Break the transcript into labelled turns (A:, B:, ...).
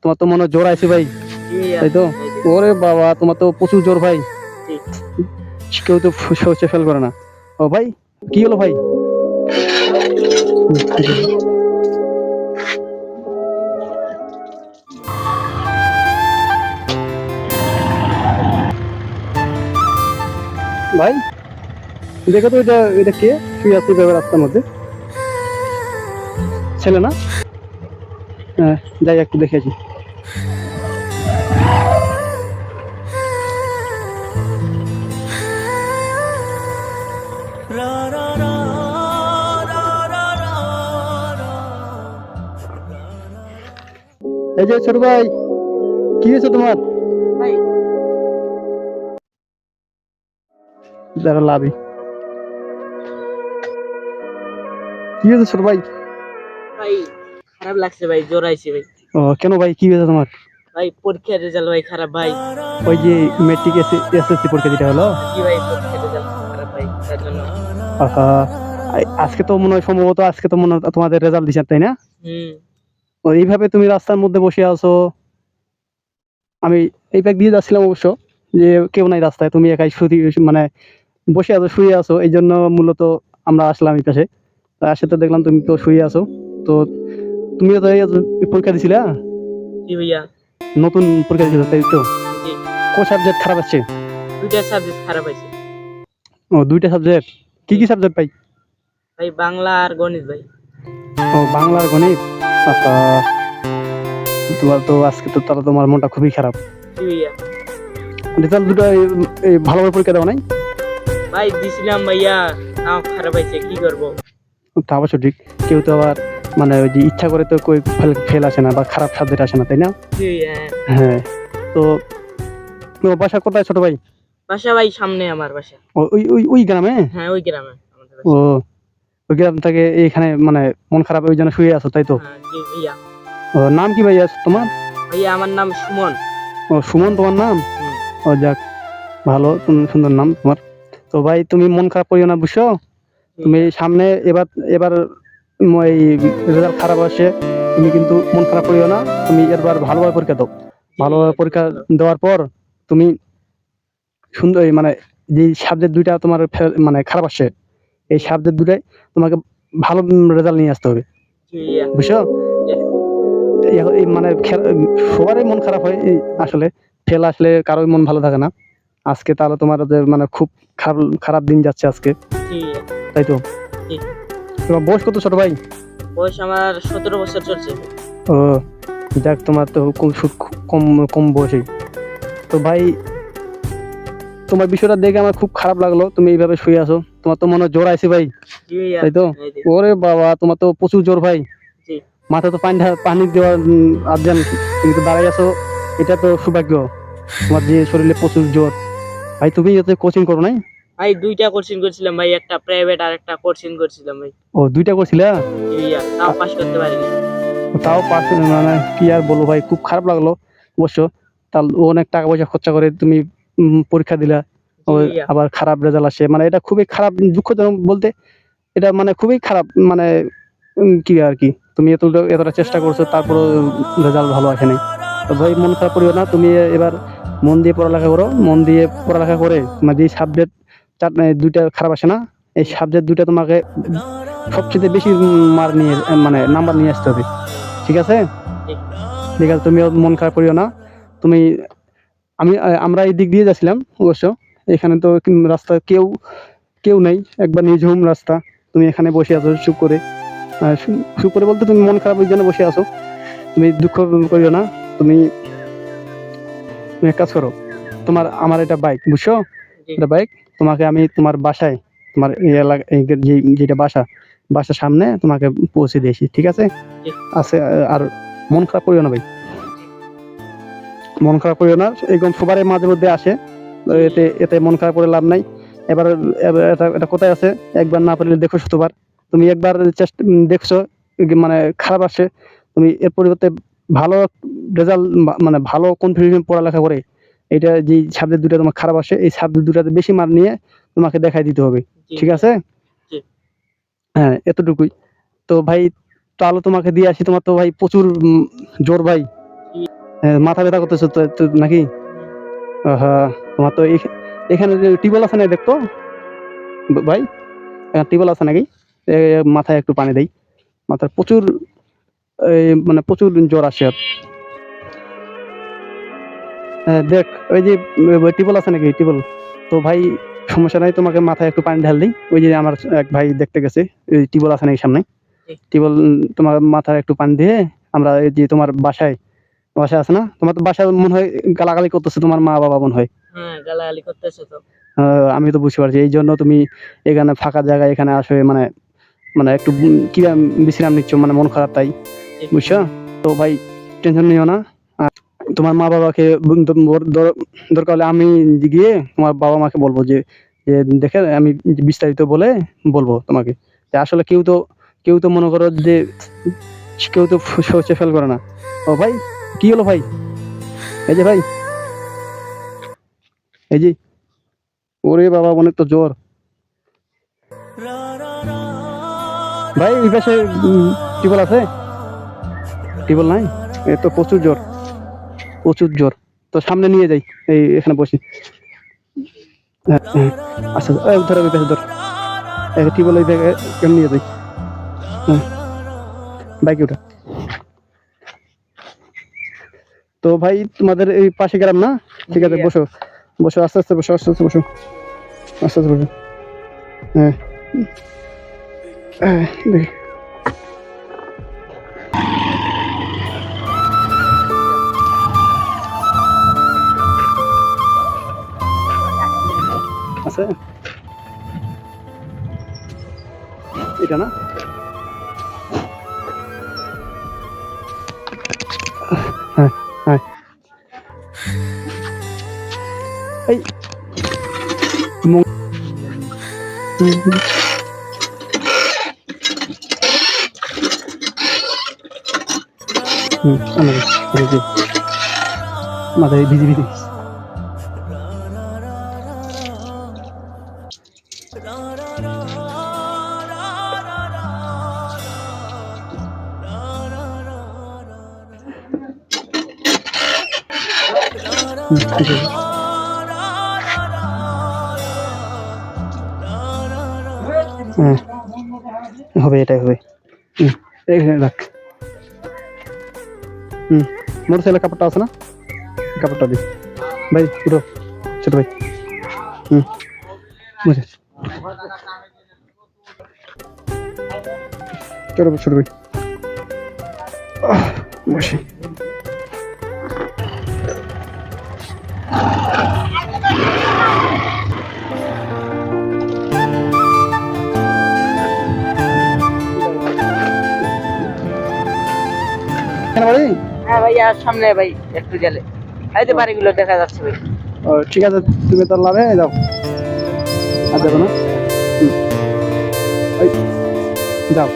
A: তোমার তো মনে হয় জ্বর আছে ভাই, তাই তো? ওরে বাবা, তোমার তো প্রচুর জ্বর ভাই, কেউ তো সহ্য ফেল করে না। ও ভাই, কি হলো ভাই? ভাই দেখো তো, এটা এটা কে শুয়ে আছে এভাবে রাস্তার মধ্যে? ছেলে না? হ্যাঁ, যাই একটু দেখেছি। এই যে ছোট ভাই, কি হয়েছে তোমার?
B: ভাই
A: যারা লাভি, কি হয়েছে ছোট ভাই?
B: ভাই খারাপ লাগছে ভাই, জ্বর আইছে ভাই।
A: ও কেন ভাই, কি হয়েছে তোমার?
B: ভাই পরীক্ষার রেজাল্ট ভাই খারাপ ভাই।
A: ওই যে মেট্রিক এসএসসি পরীক্ষা দিতে হলো?
B: জি ভাই, পরীক্ষার রেজাল্ট খারাপ ভাই, তার জন্য।
A: আহা, আজকে তো মনে হয় সম্ভবত আজকে তো মনে হয় তোমাদের রেজাল্ট দিচ্ছে, তাই না?
B: হুম।
A: ও এইভাবে তুমি রাস্তার মধ্যে বসে আছো, আমি এই ব্যাগ দিয়ে যাচ্ছিলাম অবশ্য, যে কেউ নাই রাস্তায়, তুমি একাই মানে বসে আছো, শুয়ে আছো, এই জন্য মূলত আমরা আসলাম এই পাশে। তা আসে তো দেখলাম তুমি তো শুয়ে আছো। তো তুমিও তো এই পরীক্ষা দিছিলা,
B: জি ভাইয়া।
A: নতুন পরীক্ষা দিছিল, তাই তো?
B: জি।
A: কোন সাবজেক্ট খারাপ আছে?
B: দুইটা সাবজেক্ট খারাপ হয়েছে।
A: ও দুইটা সাবজেক্ট, কি কি সাবজেক্ট পাই?
B: ভাই বাংলা আর গণিত ভাই।
A: ও বাংলা আর গণিত। আচ্ছা, তোমার তো আজকে তো তাহলে তোমার মনটা খুবই খারাপ।
B: জি ভাইয়া।
A: রেজাল্ট দুটো ভালোভাবে পরীক্ষা দেওয়া নাই?
B: ভাই দিছিলাম ভাইয়া, তাও খারাপ হয়েছে, কি করবো।
A: তা অবশ্য ঠিক, কেউ তো আবার মানে ওই যে ইচ্ছা করে তো কই ফেল আসে না বা খারাপ সাবজেক্ট আসে না, তাই না?
B: জি ভাইয়া।
A: হ্যাঁ। তো তোমার বাসা কোথায় ছোট ভাই?
B: বাসা ভাই সামনে আমার বাসা।
A: ওই ওই ওই গ্রামে?
B: হ্যাঁ, ওই গ্রামে আমাদের
A: ও,
B: বাসা।
A: ওই গ্রাম থেকে এইখানে মানে মন খারাপ ওই জন্য শুয়ে আছো, তাই তো?
B: হ্যাঁ জি ভাইয়া।
A: ও নাম কি ভাইয়া তোমার?
B: ভাইয়া আমার নাম সুমন।
A: ও সুমন তোমার নাম?
B: হুম।
A: ও যাক, ভালো, সুন্দর নাম তোমার। তো ভাই তুমি মন খারাপ করিও না, বুঝছো? তুমি সামনে এবার এবার এই রেজাল্ট খারাপ আসে, তুমি কিন্তু মন খারাপ করিও না, তুমি এবার ভালোভাবে পরীক্ষা দাও। ভালোভাবে পরীক্ষা দেওয়ার পর তুমি সুন্দর মানে যে সাবজেক্ট দুইটা তোমার মানে খারাপ আসে, এই সাবজেক্ট দুটাই তোমাকে ভালো রেজাল্ট নিয়ে আসতে হবে, বুঝছো? এই মানে সবারই মন খারাপ হয় আসলে, ফেল আসলে কারোই মন ভালো থাকে না। আজকে তাহলে তোমার মানে খুব খারাপ খারাপ দিন যাচ্ছে আজকে, তাই তো? তোমার বয়স কত ছোট ভাই?
B: বয়স আমার 17 বছর চলছে।
A: ও যাক, তোমার তো কম কম বয়সী। তো ভাই তোমার বিষয়টা দেখে আমার খুব খারাপ লাগলো, তুমি এইভাবে শুয়ে আছো, তোমার তো মনে হয় জ্বর আছে ভাই, তাই তো? ওরে বাবা, তোমার তো প্রচুর জ্বর ভাই, মাথা তো পানি দেওয়ার আর্জেন্ট, তুমি তো দাঁড়াই আছো, এটা তো সৌভাগ্য তোমার যে শরীরে প্রচুর জ্বর। ভাই তুমি যাতে কোচিং করো নাই?
B: ভাই দুইটা কোচিং করছিলাম ভাই, একটা প্রাইভেট আর একটা কোচিং করছিলাম ভাই।
A: ও দুইটা করছিলা?
B: তাও পাস করতে পারিনি।
A: তাও পাস মানে কি আর বলবো ভাই, খুব খারাপ লাগলো অবশ্য। তাহলে অনেক টাকা পয়সা খরচা করে তুমি পরীক্ষা দিলা, আবার খারাপ রেজাল্ট আসে, মানে এটা খুবই খারাপ, দুঃখজনক বলতে, এটা মানে খুবই খারাপ, মানে কি আর কি, তুমি এতটা চেষ্টা করছো তারপরও রেজাল্ট ভালো আসে নাই। তো ভাই মন খারাপ করিও না, তুমি এবার মন দিয়ে পড়ালেখা করো, মন দিয়ে পড়ালেখা করে মানে যে সাবজেক্ট দুইটা খারাপ আসে না, এই সাবজেক্ট দুইটা তোমাকে সবচেয়ে বেশি মার নিয়ে মানে নাম্বার নিয়ে আসতে হবে, ঠিক আছে? ঠিক আছে, তুমিও মন খারাপ করিও না। তুমি আমরা এই দিক দিয়ে যাচ্ছিলাম অবশ্য, এখানে তো রাস্তা কেউ কেউ নেই, একবার নিঝুম রাস্তা, তুমি এখানে বসে আছো চুপ করে, চুপ করে বলতে তুমি মন খারাপ ওই জন্য বসে আছো, তুমি দুঃখ করিও না। তুমি তুমি এক কাজ করো, তোমার আমার এটা বাইক, বুঝছো? এটা বাইক, তোমাকে আমি তোমার বাসায়, তোমার এই এলাকা যেটা বাসার সামনে তোমাকে পৌঁছে দিয়েছি, ঠিক আছে? আছে, আর মন খারাপ করিও না ভাই, মন খারাপ করিও না, এরকম সবারই মাঝে মধ্যে আসে, এতে এতে মন খারাপ করে লাভ নাই। এবার এটা কোথায় আছে, একবার না পারলে দেখো শতবার, তুমি একবার চেষ্টা দেখছো মানে খারাপ আসে, তুমি এর পরিবর্তে ভালো রেজাল্ট মানে ভালো কনফিডেন্স পড়ালেখা করে এটা যে সাবজেক্ট দুটো তোমার খারাপ আসে, এই সাবজেক্ট দুটাতে বেশি মার্ক নিয়ে তোমাকে দেখাই দিতে হবে, ঠিক আছে? হ্যাঁ, এতটুকুই। তো ভাই তাহলে তোমাকে দিয়ে আসি, তোমার তো ভাই প্রচুর জোর ভাই, মাথা ব্যথা করতেছো তো তো নাকি? হ্যাঁ, তোমার তো এখানে যে টিউবওয়েল আছে না দেখতো ভাই, টিউবওয়েল আছে নাকি? এ, মাথায় একটু পানি দেই, মাথায় প্রচুর মানে প্রচুর জ্বর আসে আর। দেখ ওই যে টিউবওয়েল আছে নাকি টিউবওয়েল? তো ভাই সমস্যা নাই, তোমাকে মাথায় একটু পানি ঢাল দিই। ওই যে আমার এক ভাই দেখতে গেছে, ওই টিউবওয়েল আছে নাকি সামনে, টিউবওয়েল তোমার মাথায় একটু পানি দিয়ে আমরা এই যে তোমার বাসায় বাসায় আছে না, তোমার তো বাসায় মনে হয় গালাগালি করতেছে তোমার মা বাবা মনে হয়।
B: হ্যাঁ, গালাগালি করতেছে তো।
A: আমি তো বুঝতে পারছি, এই জন্য তুমি এখানে ফাঁকা জায়গায় এখানে আসো, মানে মানে একটু কি বিশ্রাম নিচ্ছ, মানে মন খারাপ তাই, বুঝছো? তো ভাই টেনশন নিও না। আর তোমার মা বাবাকে দরকার হলে আমি গিয়ে তোমার বাবা মাকে বলবো যে যে দেখে আমি বিস্তারিত বলে বলবো তোমাকে, যে আসলে কেউ তো মনে করো যে কেউ তো সোচে ফেল করে না। ও ভাই কি হলো ভাই? এই যে ভাই, এই যে, ওরে বাবা অনেক তো জ্বর ভাই। এই পাশে টিউবওয়েল আছে? টিউবওয়েল নাই? এ তো প্রচুর জ্বর, প্রচুর জ্বর। তো সামনে নিয়ে যাই, এই এখানে বসি। হ্যাঁ, আচ্ছা ধর ওই পাশে ধর, টিউবওয়েল ওই ব্যাগে কেমন নিয়ে যাই। বাইকে উঠা। তো ভাই তোমাদের এই পাশে গ্রাম না? ঠিক আছে, বসো বসো, আস্তে আস্তে বসো, আস্তে আস্তে বসো, আস্তে আস্তে বসো। হ্যাঁ দেখি আছে এটা না? হ্যাঁ হ্যাঁ, এই মাথায় ভিজি ভিজি। হ্যাঁ হবে, এটাই হবে। এইখানে রাখ। মোটর সাইকেলের কাপড়টা আছে না, কাপড়টা দিই ভাই, উঠো ছোট ভাই। বুঝে চলো ছোট ভাই, বসে। কেন বাড়ি?
B: হ্যাঁ ভাই, আর সামনে ভাই একটু গেলে এই যে বাড়িগুলো দেখা যাচ্ছে ভাই।
A: ঠিক আছে, তুমি তো লাভে যাও, আর যাবো না। এই, যাও।